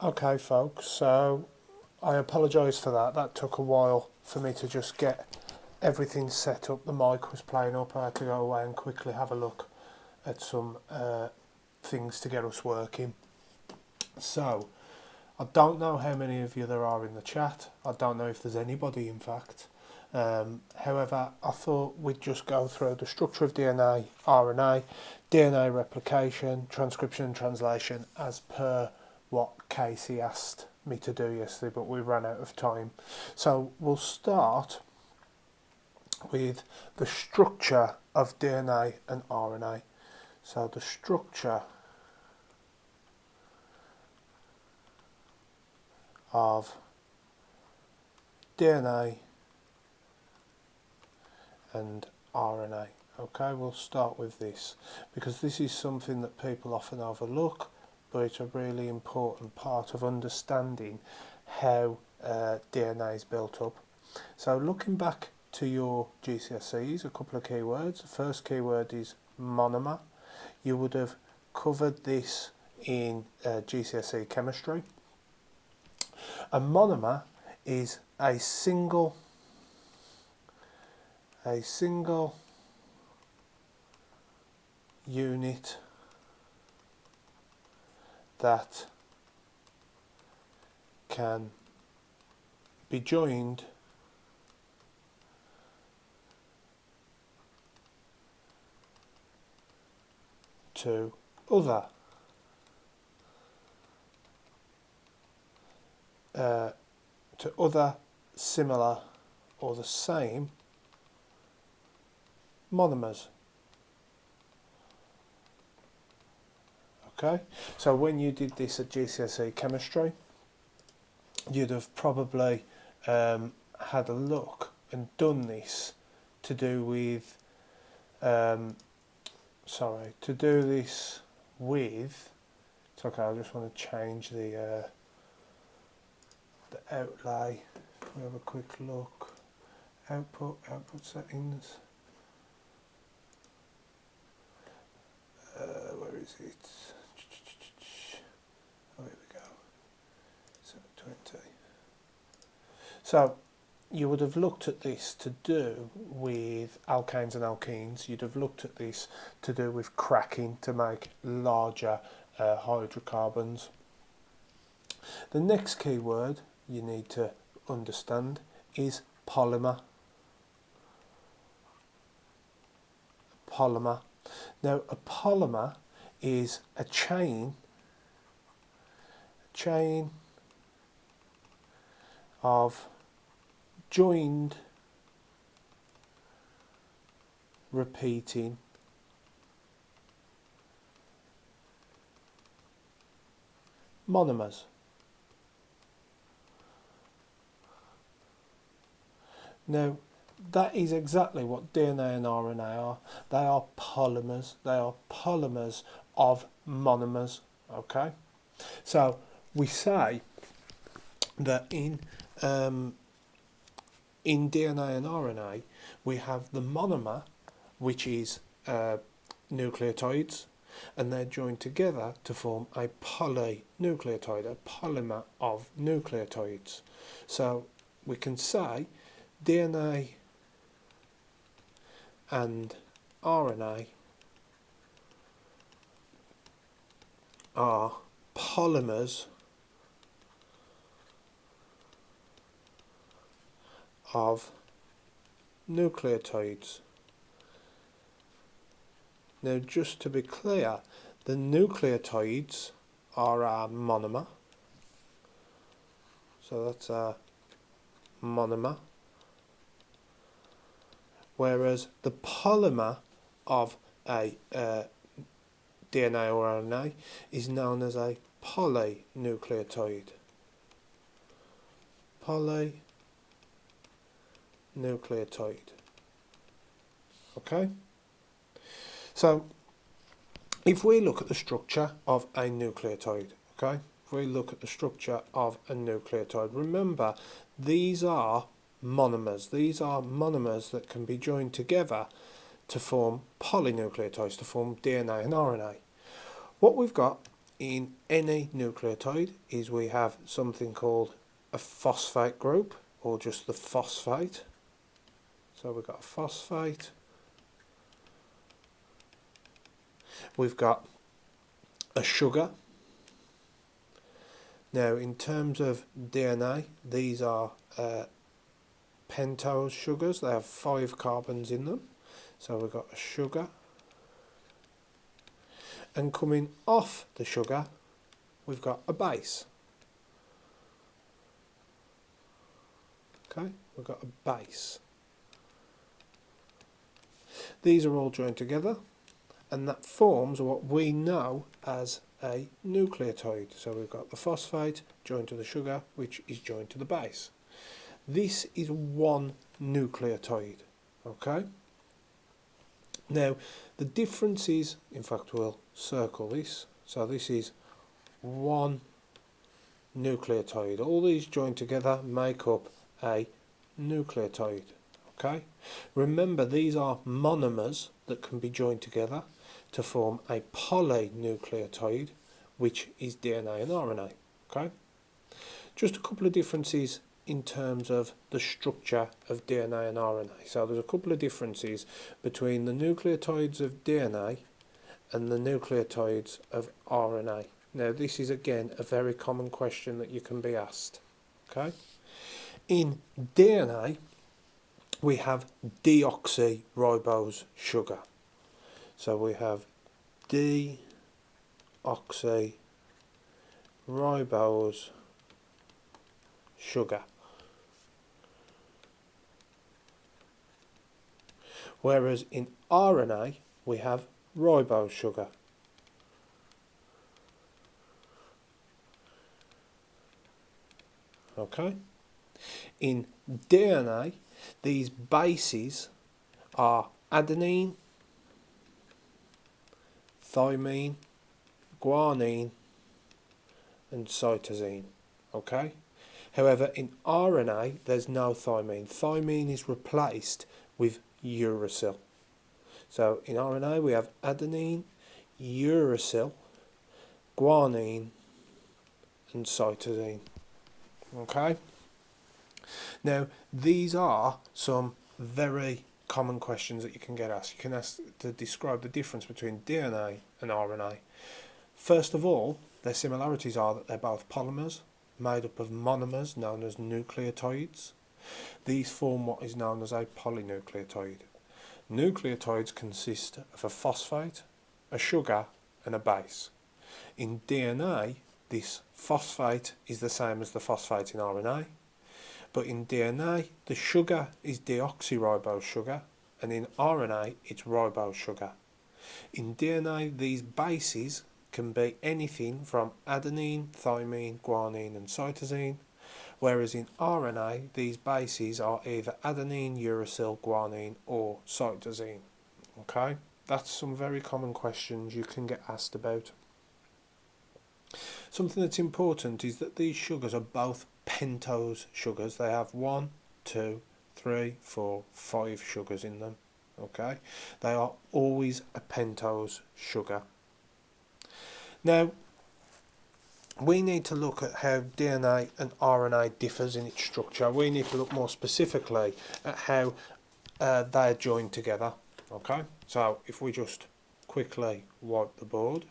Okay, folks, so I apologise for that. That took a while for me to just get everything set up. The mic was playing up. I had to go away and quickly have a look at some things to get us working. So, I don't know how many of you there are in the chat. I don't know if there's anybody, in fact. However, I thought we'd just go through the structure of DNA, RNA, DNA replication, transcription and translation as per what Casey asked me to do yesterday, but we ran out of time. So we'll start with the structure of DNA and RNA. So the structure of DNA and RNA. Okay, we'll start with this because this is something that people often overlook, but it's a really important part of understanding how DNA is built up. So looking back to your GCSEs, a couple of keywords. The first keyword is monomer. You would have covered this in GCSE chemistry. A monomer is a single unit that can be joined to other similar or the same monomers. Okay, so when you did this at GCSE chemistry, you'd have probably had a look and done this to do with it's okay, I just want to change the outlay. We have a quick look. Output settings. Where is it? Oh, here we go. 720. So you would have looked at this to do with alkanes and alkenes. You'd have looked at this to do with cracking to make larger hydrocarbons. The next key word you need to understand is polymer. Polymer. Now, a polymer is a chain of joined repeating monomers. Now, that is exactly what DNA and RNA are. They are polymers. They are polymers of monomers. Okay, so we say that in DNA and RNA we have the monomer, which is nucleotides, and they're joined together to form a polynucleotide, a polymer of nucleotides. So we can say DNA and RNA are polymers of nucleotides. Now, just to be clear, the nucleotides are our monomer. So that's our monomer. Whereas the polymer of a DNA or RNA is known as a polynucleotide. Polynucleotide. Okay? So, if we look at the structure of a nucleotide, okay? If we look at the structure of a nucleotide, remember, these are monomers. These are monomers that can be joined together to form polynucleotides, to form DNA and RNA. What we've got in any nucleotide is we have something called a phosphate group, or just the phosphate. So we've got a phosphate, we've got a sugar. Now in terms of DNA, these are pentose sugars. They have 5 carbons in them. So we've got a sugar, and coming off the sugar we've got a base. Okay, we've got a base. These are all joined together, and that forms what we know as a nucleotide. So we've got the phosphate joined to the sugar, which is joined to the base. This is one nucleotide. Okay. Now the difference is, in fact we'll circle this, so this is one nucleotide. All these joined together make up a nucleotide. Okay, remember these are monomers that can be joined together to form a polynucleotide, which is DNA and RNA. Okay, just a couple of differences in terms of the structure of DNA and RNA. So there's a couple of differences between the nucleotides of DNA and the nucleotides of RNA. Now this is again a very common question that you can be asked. Okay, in DNA we have deoxyribose sugar. So we have deoxyribose sugar. Whereas in RNA we have ribose sugar. Okay. In DNA, these bases are adenine, thymine, guanine, and cytosine. Okay. However, in RNA, there's no thymine. Thymine is replaced with uracil. So in RNA, we have adenine, uracil, guanine, and cytosine. Okay. Now, these are some very common questions that you can get asked. You can ask to describe the difference between DNA and RNA. First of all, their similarities are that they're both polymers made up of monomers known as nucleotides. These form what is known as a polynucleotide. Nucleotides consist of a phosphate, a sugar, and a base. In DNA, this phosphate is the same as the phosphate in RNA, but in DNA, the sugar is deoxyribose sugar, and in RNA, it's ribose sugar. In DNA, these bases can be anything from adenine, thymine, guanine, and cytosine, whereas in RNA, these bases are either adenine, uracil, guanine, or cytosine. Okay, that's some very common questions you can get asked about. Something that's important is that these sugars are both pentose sugars. They have 1, 2, 3, 4, 5 sugars in them. Okay, they are always a pentose sugar. Now, we need to look at how DNA and RNA differs in its structure. We need to look more specifically at how they're joined together. Okay, so if we just quickly wipe the board.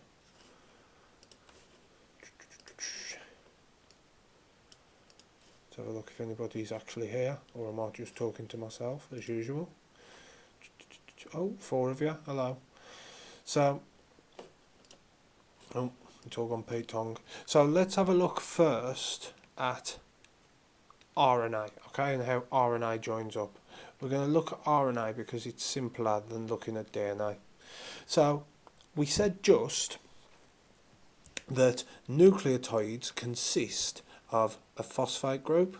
Let's have a look if anybody's actually here, or am I just talking to myself as usual? Oh, 4 of you, hello. So, oh, it's all gone Pete Tong. So let's have a look first at RNA, okay, and how RNA joins up. We're going to look at RNA because it's simpler than looking at DNA. So we said just that nucleotides consist of a phosphate group.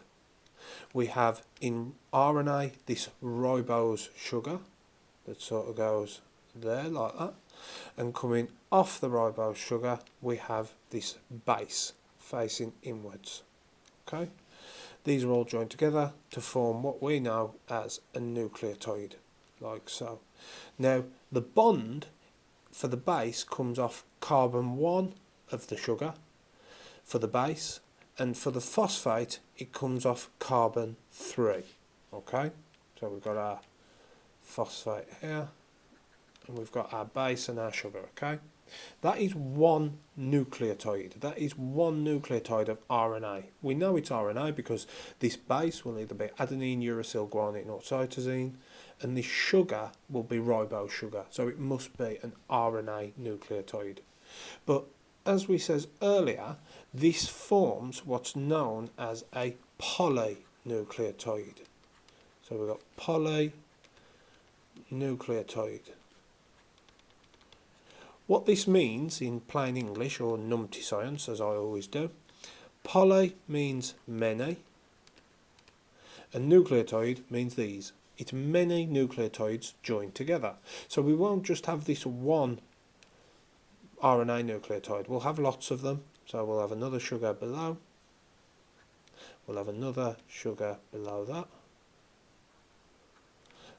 We have in RNA this ribose sugar that sort of goes there like that, and coming off the ribose sugar we have this base facing inwards. Okay, these are all joined together to form what we know as a nucleotide, like so. Now the bond for the base comes off carbon 1 of the sugar for the base, and for the phosphate it comes off carbon 3. Okay, so we've got our phosphate here, and we've got our base and our sugar. Okay, that is one nucleotide. That is one nucleotide of RNA. We know it's RNA because this base will either be adenine, uracil, guanine or cytosine, and this sugar will be ribose sugar. So it must be an RNA nucleotide. But as we said earlier, this forms what's known as a polynucleotide. So we've got polynucleotide. What this means in plain English, or numpty science as I always do, poly means many and nucleotide means these. It's many nucleotides joined together. So we won't just have this one RNA nucleotide, we'll have lots of them. So we'll have another sugar below, we'll have another sugar below that,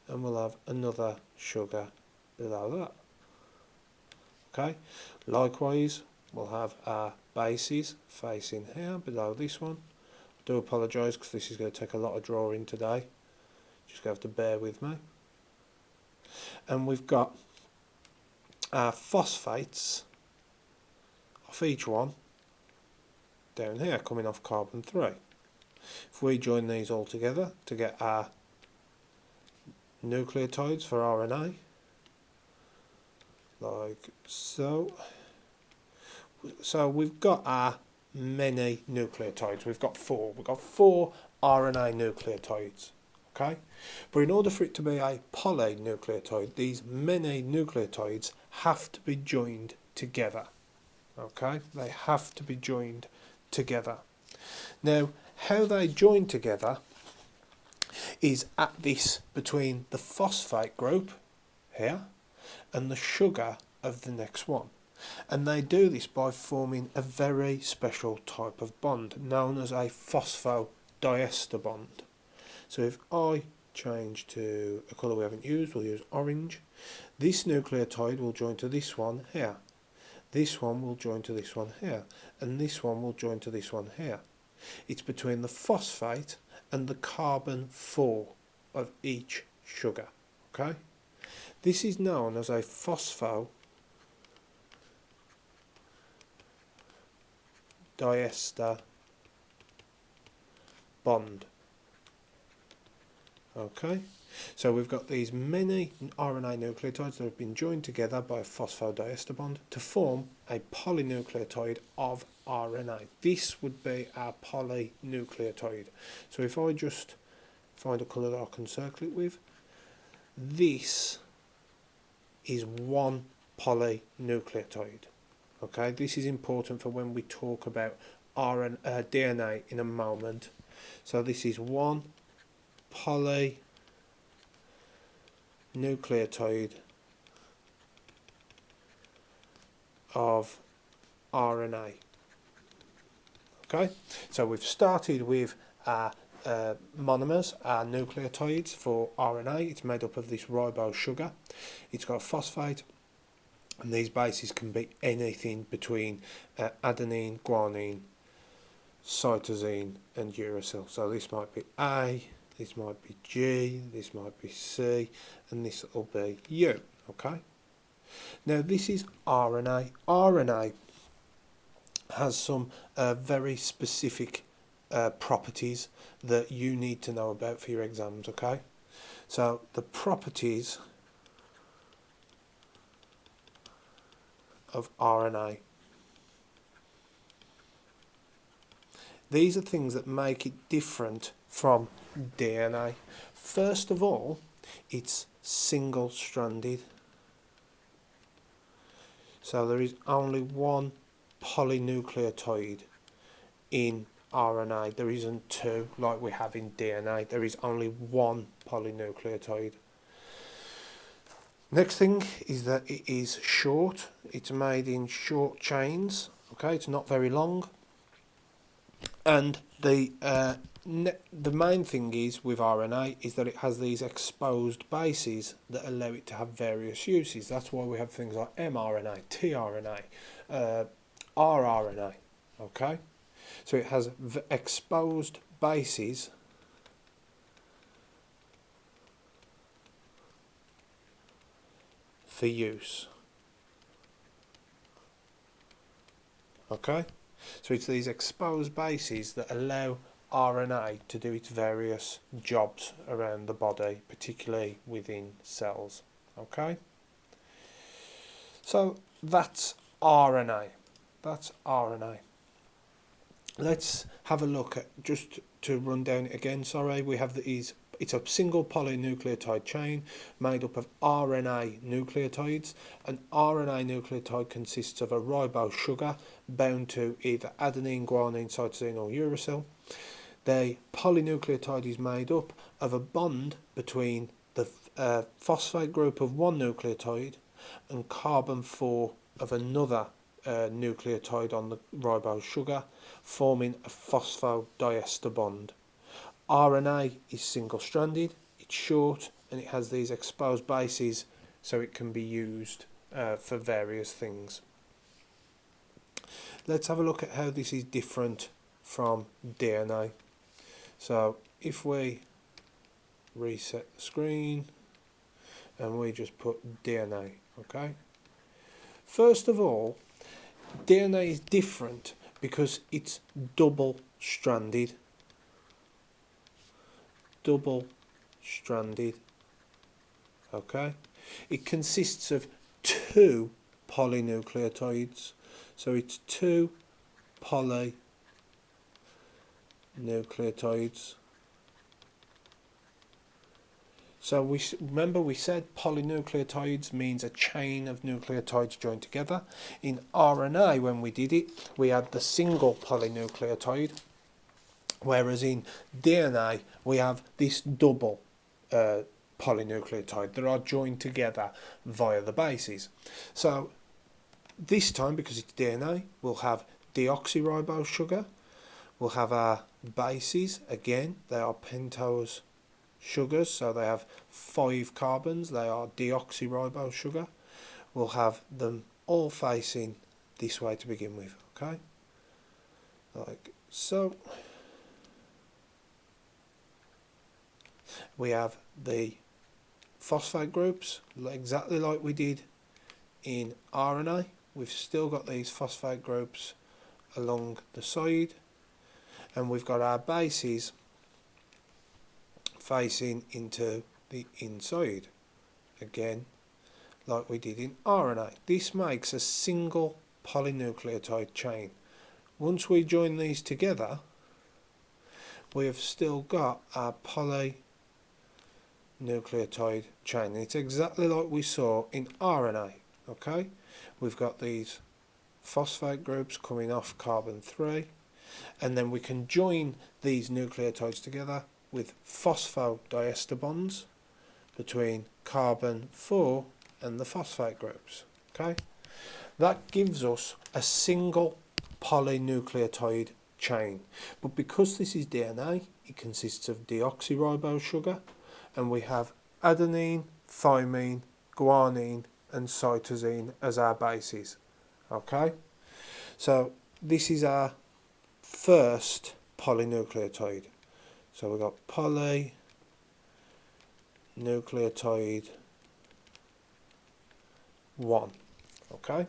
and we'll have another sugar below that. Okay, likewise we'll have our bases facing here below this one. I do apologise because this is going to take a lot of drawing today, just going to have to bear with me. And we've got our phosphates off each one down here coming off carbon 3. If we join these all together to get our nucleotides for RNA, like so. So we've got our many nucleotides. We've got four. We've got 4 RNA nucleotides. Okay, but in order for it to be a polynucleotide, these many nucleotides have to be joined together. Okay, they have to be joined together. Now, how they join together is at this between the phosphate group here and the sugar of the next one, and they do this by forming a very special type of bond known as a phosphodiester bond. So if I change to a colour we haven't used, we'll use orange. This nucleotide will join to this one here, this one will join to this one here, and this one will join to this one here. It's between the phosphate and the carbon 4 of each sugar. Okay, this is known as a phosphodiester bond. Okay, so we've got these many RNA nucleotides that have been joined together by a phosphodiester bond to form a polynucleotide of RNA. This would be our polynucleotide. So if I just find a colour that I can circle it with, this is one polynucleotide. Okay, this is important for when we talk about DNA in a moment. So this is one polynucleotide of RNA. Okay, so we've started with our monomers, our nucleotides for RNA. It's made up of this ribose sugar. It's got a phosphate, and these bases can be anything between adenine, guanine, cytosine and uracil. So this might be A, this might be G, this might be C, and this will be U. Okay, now this is RNA. RNA has some very specific properties that you need to know about for your exams. Okay, so the properties of RNA, these are things that make it different from DNA. First of all, it's single-stranded. So there is only one polynucleotide in RNA. There isn't two like we have in DNA. There is only one polynucleotide. Next thing is that it is short. It's made in short chains. Okay, it's not very long. And the main thing is with RNA is that it has these exposed bases that allow it to have various uses. That's why we have things like mRNA, tRNA, rRNA. Okay, so it has exposed bases for use. Okay, so it's these exposed bases that allow RNA to do its various jobs around the body, particularly within cells. Okay, so that's RNA. That's RNA. Let's have a look at, just to run down it again, sorry, we have these, it's a single polynucleotide chain made up of RNA nucleotides. An RNA nucleotide consists of a ribose sugar bound to either adenine, guanine, cytosine or uracil. The polynucleotide is made up of a bond between the phosphate group of one nucleotide and carbon 4 of another nucleotide on the ribose sugar, forming a phosphodiester bond. RNA is single-stranded, it's short, and it has these exposed bases, so it can be used for various things. Let's have a look at how this is different from DNA. So if we reset the screen and we just put DNA, okay? First of all, DNA is different because it's double-stranded. Okay? It consists of 2 polynucleotides. So it's 2 polynucleotides. So remember we said polynucleotides means a chain of nucleotides joined together. In RNA, when we did it, we had the single polynucleotide, whereas in DNA we have this double polynucleotide that are joined together via the bases. So this time, because it's DNA, we'll have deoxyribose sugar. We'll have our bases, again, they are pentose sugars, so they have 5 carbons, they are deoxyribose sugar. We'll have them all facing this way to begin with, okay? Like so. We have the phosphate groups, exactly like we did in RNA. We've still got these phosphate groups along the side, and we've got our bases facing into the inside, again like we did in RNA. This makes a single polynucleotide chain. Once we join these together, we have still got our polynucleotide chain. It's exactly like we saw in RNA. Okay, we've got these phosphate groups coming off carbon 3, and then we can join these nucleotides together with phosphodiester bonds between carbon 4 and the phosphate groups. Okay, that gives us a single polynucleotide chain. But because this is DNA, it consists of deoxyribose sugar, and we have adenine, thymine, guanine and cytosine as our bases. Okay, so this is our first polynucleotide. So we've got polynucleotide 1. Okay,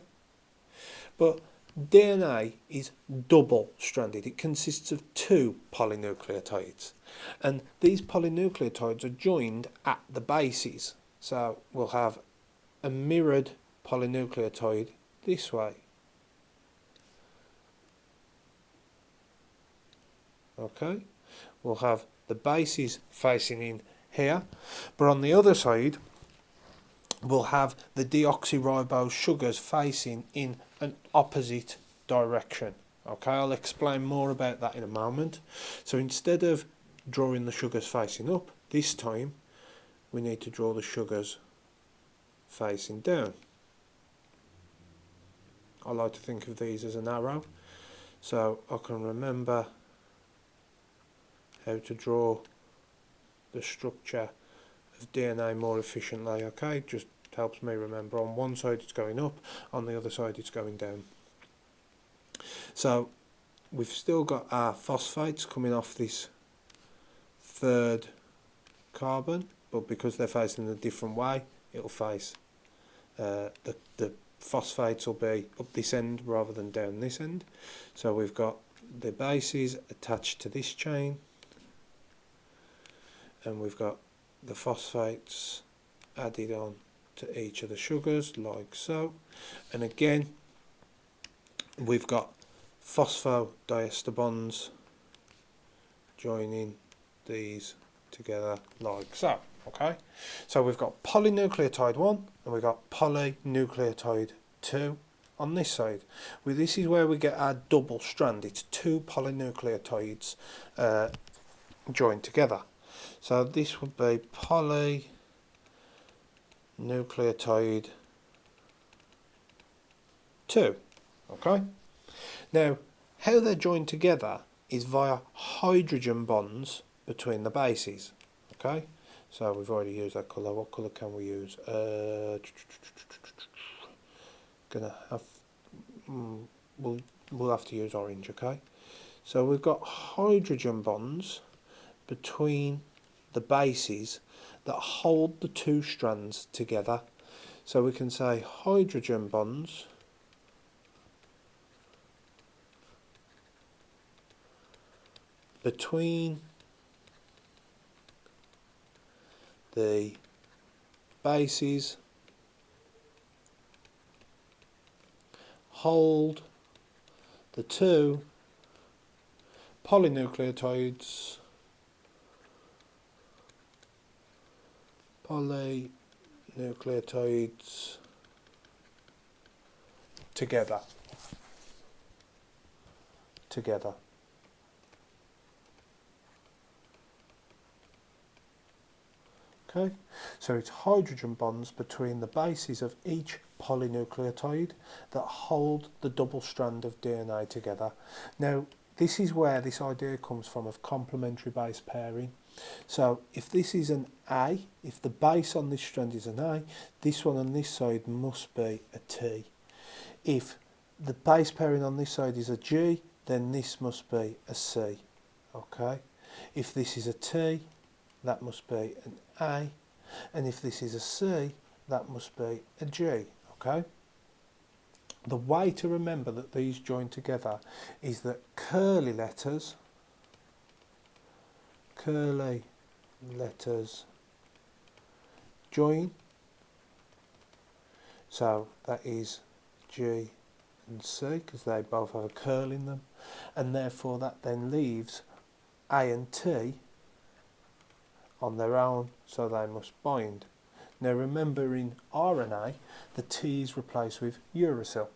but DNA is double-stranded. It consists of 2 polynucleotides, and these polynucleotides are joined at the bases. So we'll have a mirrored polynucleotide this way. Okay, we'll have the bases facing in here, but on the other side we'll have the deoxyribose sugars facing in an opposite direction. Okay, I'll explain more about that in a moment. So instead of drawing the sugars facing up, this time we need to draw the sugars facing down. I like to think of these as an arrow, so I can remember how to draw the structure of DNA more efficiently. Okay, just helps me remember. On one side it's going up, on the other side it's going down. So we've still got our phosphates coming off this third carbon, but because they're facing a different way, it'll face the phosphates will be up this end rather than down this end. So we've got the bases attached to this chain, and we've got the phosphates added on to each of the sugars like so. And again, we've got phosphodiester bonds joining these together like so. Okay, so we've got polynucleotide 1 and we've got polynucleotide 2 on this side. This is where we get our double strand. It's two polynucleotides joined together. So this would be polynucleotide 2. Okay, now how they're joined together is via hydrogen bonds between the bases. Okay, so we've already used that colour. What colour can we use? Gonna have we'll have to use orange. Okay, so we've got hydrogen bonds between the bases that hold the two strands together. So we can say hydrogen bonds between the bases hold the two polynucleotides together. Okay, so it's hydrogen bonds between the bases of each polynucleotide that hold the double strand of DNA together. Now, this is where this idea comes from of complementary base pairing. So if this is an A, if the base on this strand is an A, this one on this side must be a T. If the base pairing on this side is a G, then this must be a C. Okay, if this is a T, that must be an A, and if this is a C, that must be a G. Okay, the way to remember that these join together is that curly letters join, so that is G and C because they both have a curl in them, and therefore that then leaves A and T on their own, so they must bind. Now remember, in RNA the T is replaced with uracil,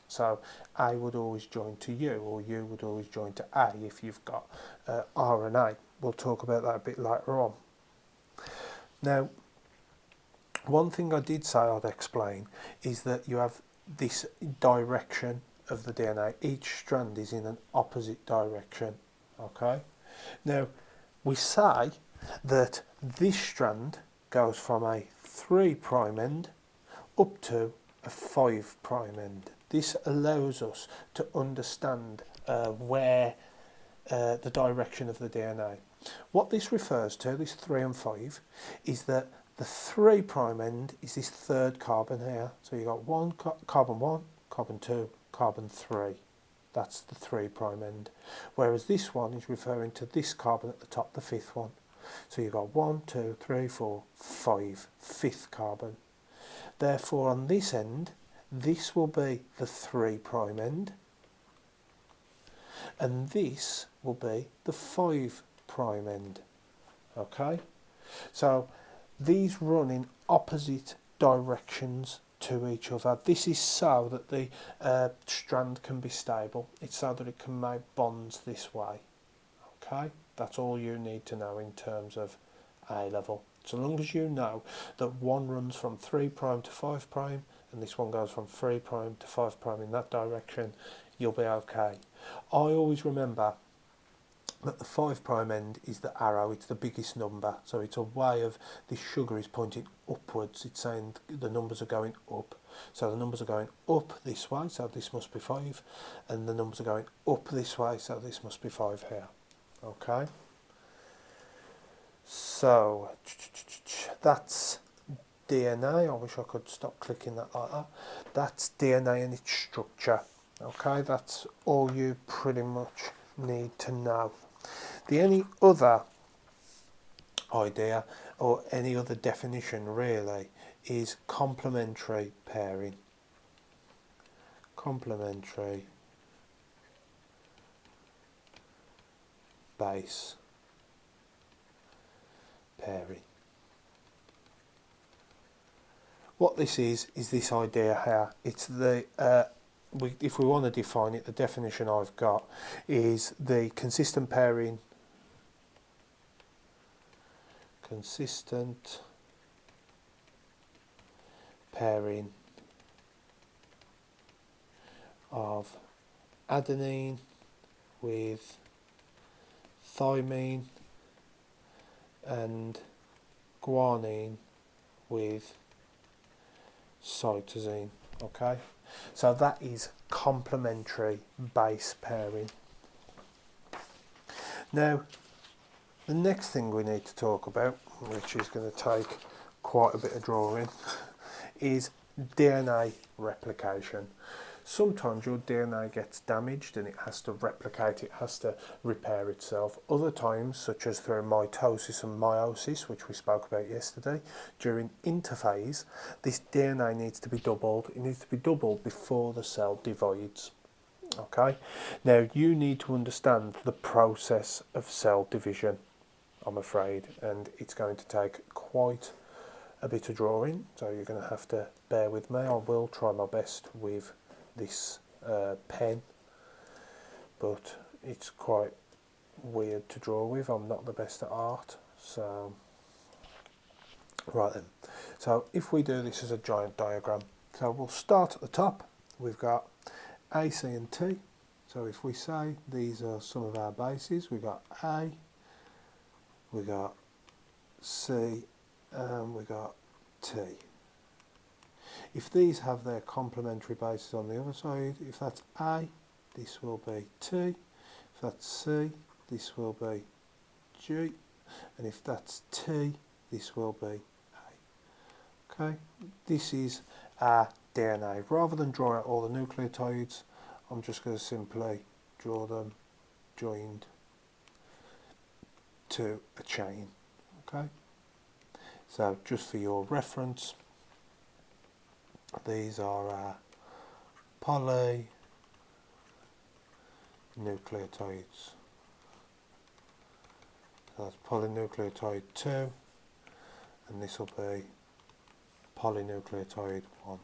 so A would always join to U, or U would always join to A if you've got RNA. We'll talk about that a bit later on. Now, one thing I did say I'd explain is that you have this direction of the DNA. Each strand is in an opposite direction. Okay, now we say that this strand goes from a 3' end up to a 5' end. This allows us to understand where the direction of the DNA. What this refers to, this 3 and 5, is that the 3' end is this third carbon here. So you've got carbon 1, carbon 2, carbon 3. That's the 3' end. Whereas this one is referring to this carbon at the top, the 5th one. So you've got 1, 2, 3, 4, 5, 5th carbon. Therefore, on this end, this will be the 3' end, and this will be the 5' end. Okay, so these run in opposite directions to each other. This is so that the strand can be stable. It's so that it can make bonds this way. Okay, that's all you need to know in terms of A level. So long as you know that one runs from 3' to 5' and this one goes from 3' to 5' in that direction, you'll be okay. I always remember but the 5' end is the arrow, it's the biggest number, so it's a way of, this sugar is pointing upwards, it's saying the numbers are going up, so the numbers are going up this way, so this must be 5, and the numbers are going up this way, so this must be 5 here. Okay, so that's DNA. I wish I could stop clicking that like that. That's DNA and its structure. Okay, that's all you pretty much need to know. The any other idea or any other definition really is complementary pairing. Complementary base pairing. What this is this idea here. It's the if we want to define it, the definition I've got is the consistent pairing of adenine with thymine and guanine with cytosine. Okay, so that is complementary base pairing. Now, the next thing we need to talk about, which is going to take quite a bit of drawing, is DNA replication. Sometimes your DNA gets damaged and it has to replicate, it has to repair itself. Other times, such as through mitosis and meiosis, which we spoke about yesterday, during interphase, this DNA needs to be doubled. It needs to be doubled before the cell divides. Okay, now you need to understand the process of cell division, I'm afraid, and it's going to take quite a bit of drawing, so you're going to have to bear with me. I will try my best with this pen, but it's quite weird to draw with. I'm not the best at art, so right then. So if we do this as a giant diagram, so we'll start at the top. We've got A, C and T. So if we say these are some of our bases, we've got A, we got C, and we got T. If these have their complementary bases on the other side, if that's A, this will be T. If that's C, this will be G. And if that's T, this will be A. Okay, this is our DNA. Rather than draw out all the nucleotides, I'm just going to simply draw them joined to a chain. Okay, so just for your reference, these are our polynucleotides. So that's polynucleotide 2, and this will be polynucleotide 1.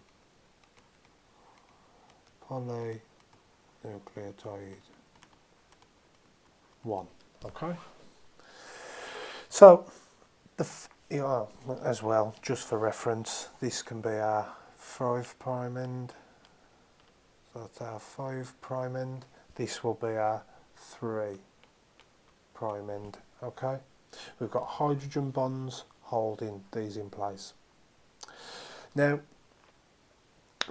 Polynucleotide 1. Okay. So as well, just for reference, this can be our 5' end. So that's our 5' end. This will be our 3' end. Okay. We've got hydrogen bonds holding these in place. Now,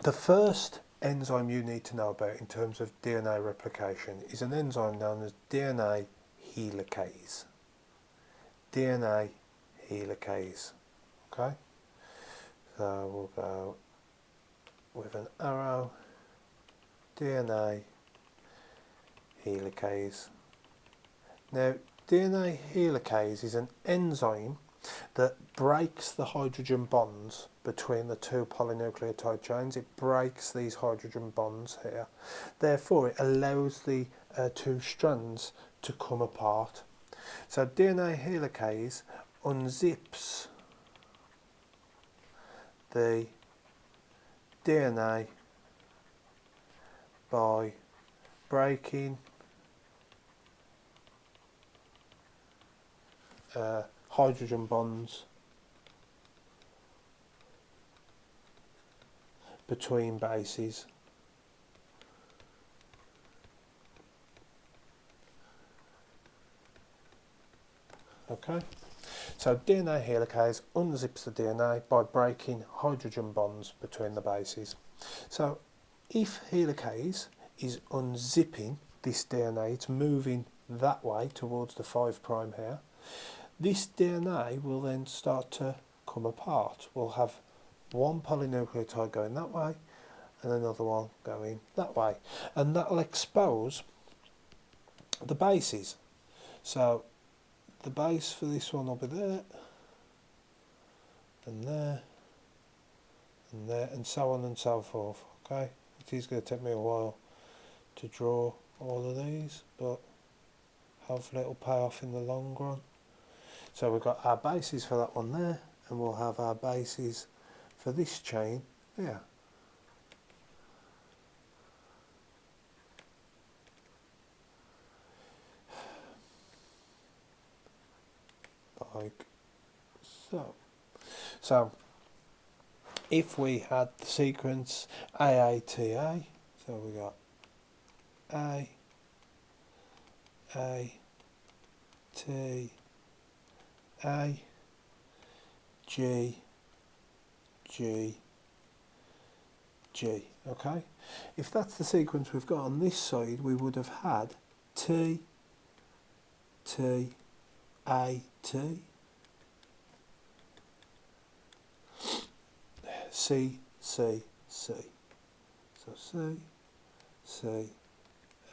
the first enzyme you need to know about in terms of DNA replication is an enzyme known as DNA helicase. DNA helicase. Okay, so we'll go with an arrow, DNA helicase. Now, DNA helicase is an enzyme that breaks the hydrogen bonds between the two polynucleotide chains. It breaks these hydrogen bonds here. Therefore, it allows the two strands to come apart. So DNA helicase unzips the DNA by breaking hydrogen bonds between bases. Okay, so DNA helicase unzips the DNA by breaking hydrogen bonds between the bases. So if helicase is unzipping this DNA, it's moving that way towards the 5' here, this DNA will then start to come apart. We'll have one polynucleotide going that way and another one going that way, and that will expose the bases. So the base for this one will be there and there and there, and so on and so forth. Okay, it is going to take me a while to draw all of these, but hopefully it'll pay off in the long run. So we've got our bases for that one there, and we'll have our bases for this chain here. Like so. So if we had the sequence AATA, so we got A, T, A, G, G, G. Okay, if that's the sequence we've got on this side, we would have had T, T, A, T, C, C, C. So C, C,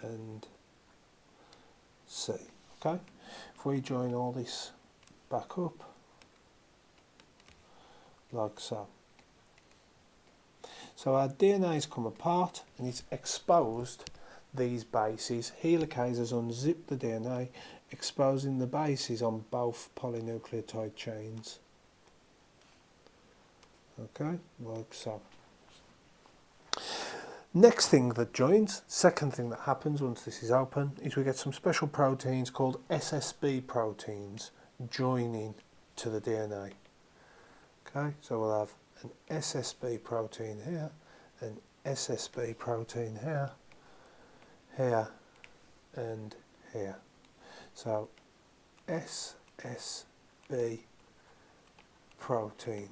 and C. Okay, if we join all this back up like so. So our DNA's come apart and it's exposed these bases. Helicase has unzipped the DNA, exposing the bases on both polynucleotide chains. Okay, like so. Next thing that joins, second thing that happens once this is open, is we get some special proteins called SSB proteins joining to the DNA. Okay, so we'll have an SSB protein here, an SSB protein here, here, and here. So SSB protein.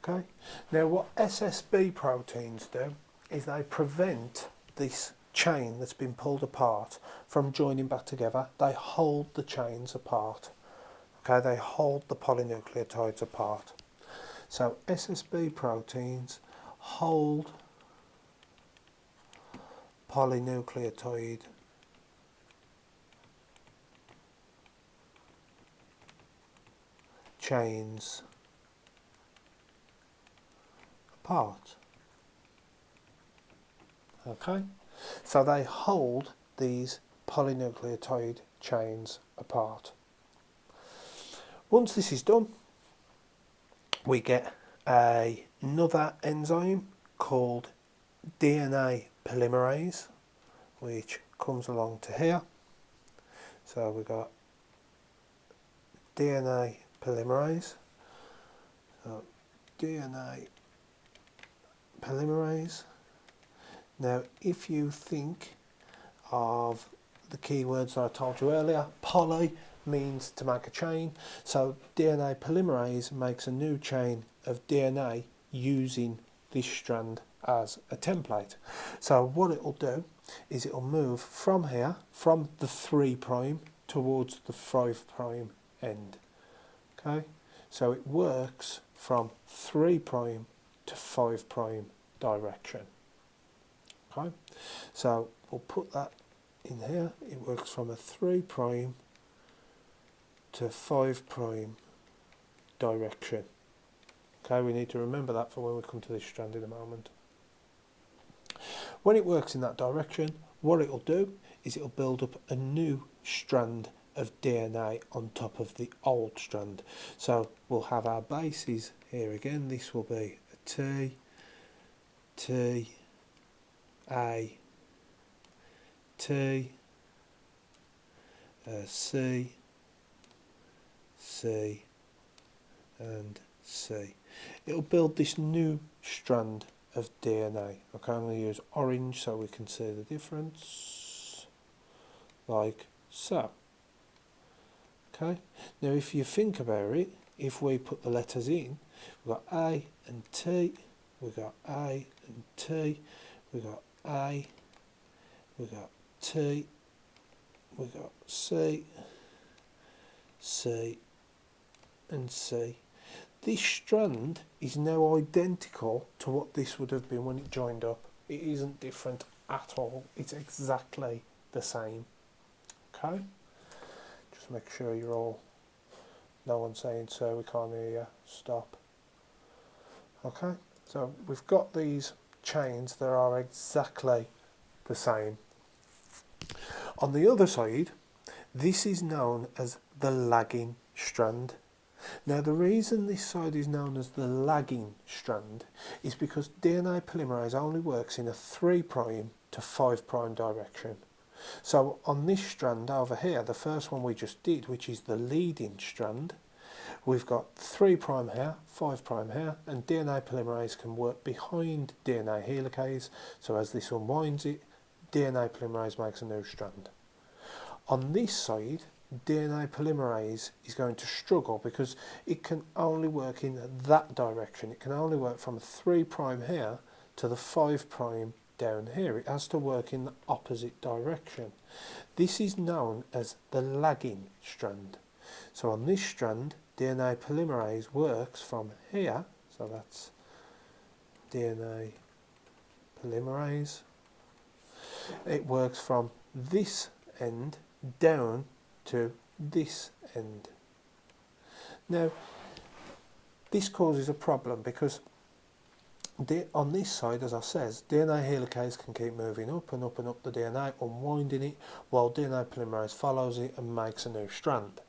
Okay. Now what SSB proteins do is they prevent this chain that's been pulled apart from joining back together. They hold the chains apart. Okay, they hold the polynucleotides apart. So SSB proteins hold polynucleotide chains apart. Okay, so they hold these polynucleotide chains apart. Once this is done, we get another enzyme called DNA polymerase, which comes along to here. So we've got DNA polymerase. So DNA polymerase. Now, if you think of the keywords that I told you earlier, poly means to make a chain, so DNA polymerase makes a new chain of DNA using this strand as a template. So what it will do is it will move from here, from the 3' towards the 5' end. Okay, so it works from 3' to 5' direction. Okay, so we'll put that in here. It works from a 3' to 5' direction. Okay, we need to remember that for when we come to this strand in a moment. When it works in that direction, what it will do is it will build up a new strand of DNA on top of the old strand. So we'll have our bases here again. This will be a T, T, A, T, C, C, and C. It'll build this new strand of DNA. Okay, I'm going to use orange so we can see the difference, like so. Okay, now if you think about it, if we put the letters in, we've got A and T, we've got A and T, we've got A, we've got T, we've got C, C and C. This strand is now identical to what this would have been when it joined up. It isn't different at all, it's exactly the same. Okay, just make sure you're all, no one's saying so, we can't hear you, stop. Okay, so we've got these chains that are exactly the same. On the other side, this is known as the lagging strand. Now the reason this side is known as the lagging strand is because DNA polymerase only works in a 3' to 5' direction. So on this strand over here, the first one we just did, which is the leading strand, we've got 3' here, 5' here, and DNA polymerase can work behind DNA helicase, so as this unwinds it, DNA polymerase makes a new strand. On this side, DNA polymerase is going to struggle because it can only work in that direction. It can only work from 3' here to the 5' down here. It has to work in the opposite direction. This is known as the lagging strand. So on this strand, DNA polymerase works from here, so that's DNA polymerase. It works from this end down to this end. Now, this causes a problem because on this side, as I says, DNA helicase can keep moving up and up and up the DNA, unwinding it, while DNA polymerase follows it and makes a new strand.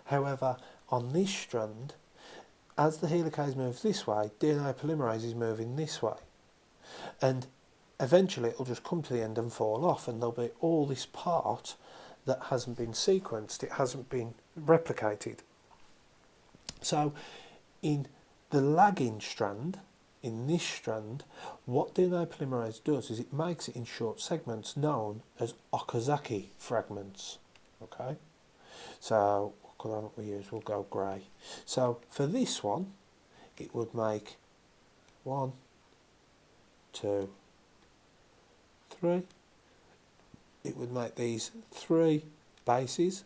However, on this strand, as the helicase moves this way, DNA polymerase is moving this way. And eventually it'll just come to the end and fall off, and there'll be all this part that hasn't been sequenced, it hasn't been replicated. So in the lagging strand, in this strand, what DNA polymerase does is it makes it in short segments known as Okazaki fragments. Okay, so what colour we use? We'll go grey. So for this one, it would make 1, 2, 3. It would make these 3 bases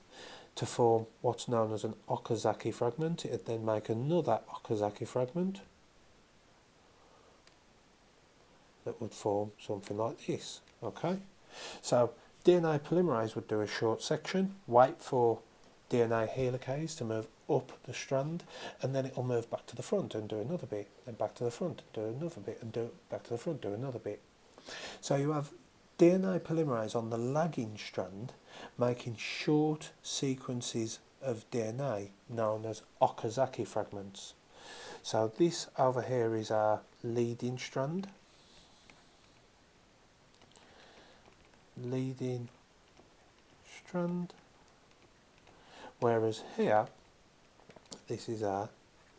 to form what's known as an Okazaki fragment. It would then make another Okazaki fragment that would form something like this. Okay, so DNA polymerase would do a short section, wait for DNA helicase to move up the strand, and then it will move back to the front and do another bit, then back to the front and do another bit, and do back to the front, do another bit. So you have DNA polymerase on the lagging strand making short sequences of DNA known as Okazaki fragments. So this over here is our leading strand. Leading strand. Whereas here, this is our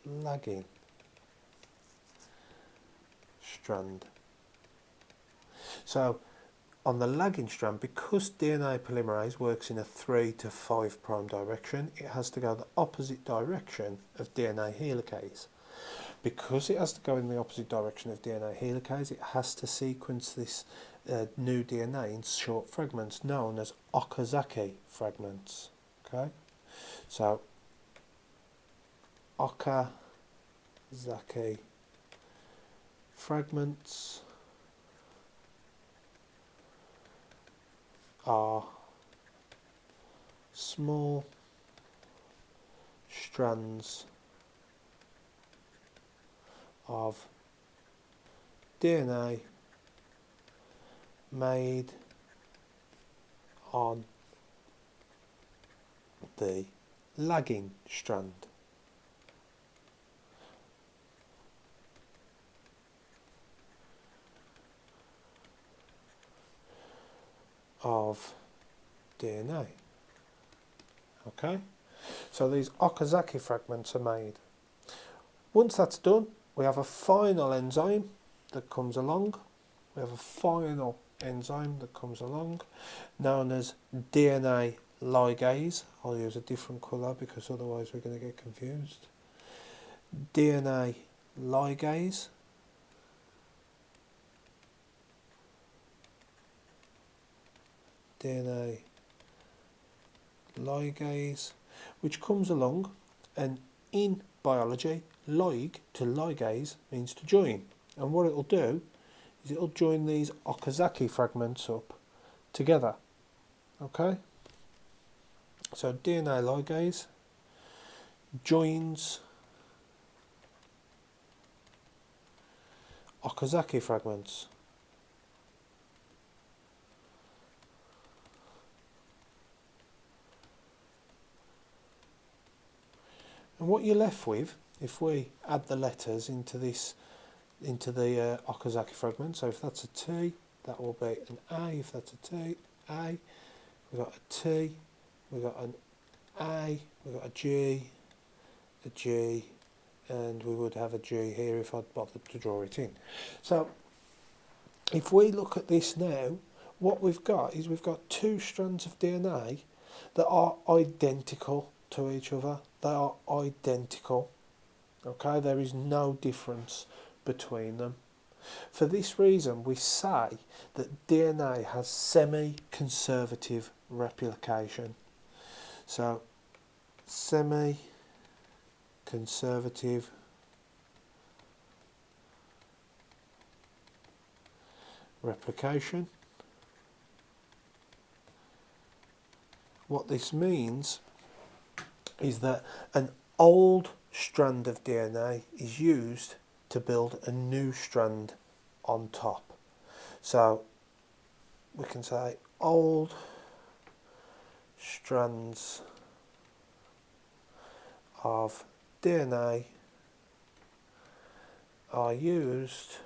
lagging strand. So on the lagging strand, because DNA polymerase works in a 3' to 5' direction, it has to go the opposite direction of DNA helicase. Because it has to go in the opposite direction of DNA helicase, it has to sequence this new DNA in short fragments known as Okazaki fragments. Okay, so Okazaki fragments are small strands of DNA made on the lagging strand. Of DNA. Okay, so these Okazaki fragments are made. Once that's done, we have a final enzyme that comes along. We have a final enzyme that comes along known as DNA ligase. I'll use a different colour because otherwise we're going to get confused. DNA ligase. DNA ligase, which comes along, and in biology, lig to ligase means to join. And what it'll do is it'll join these Okazaki fragments up together. Okay? So DNA ligase joins Okazaki fragments. And what you're left with, if we add the letters into this, into the Okazaki fragment, so if that's a T, that will be an A. If that's a T, A. We've got a T, we've got an A, we've got a G, and we would have a G here if I'd bothered to draw it in. So if we look at this now, what we've got is we've got two strands of DNA that are identical to each other. They are identical. Okay, there is no difference between them. For this reason, we say that DNA has semi-conservative replication. So, semi-conservative replication. What this means is that an old strand of DNA is used to build a new strand on top. So we can say old strands of DNA are used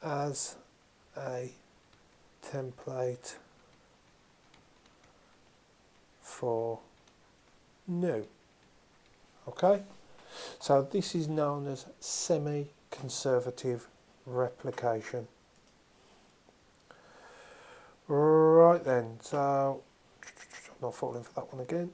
as a template for new. Okay, so this is known as semi-conservative replication. Right then, so I'm not falling for that one again.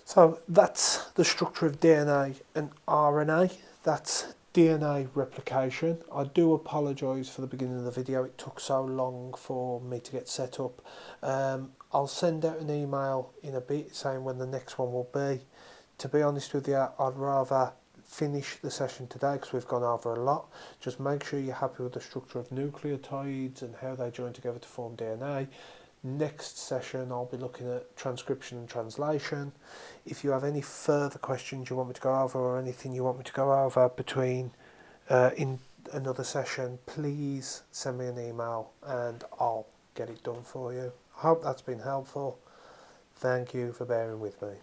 So that's the structure of DNA and RNA. That's DNA replication. I do apologise for the beginning of the video. It took so long for me to get set up. I'll send out an email in a bit saying when the next one will be. To be honest with you, I'd rather finish the session today because we've gone over a lot. Just make sure you're happy with the structure of nucleotides and how they join together to form DNA. Next session I'll be looking at transcription and translation. If you have any further questions you want me to go over or anything you want me to go over between in another session, please send me an email and I'll get it done for you. I hope that's been helpful. Thank you for bearing with me.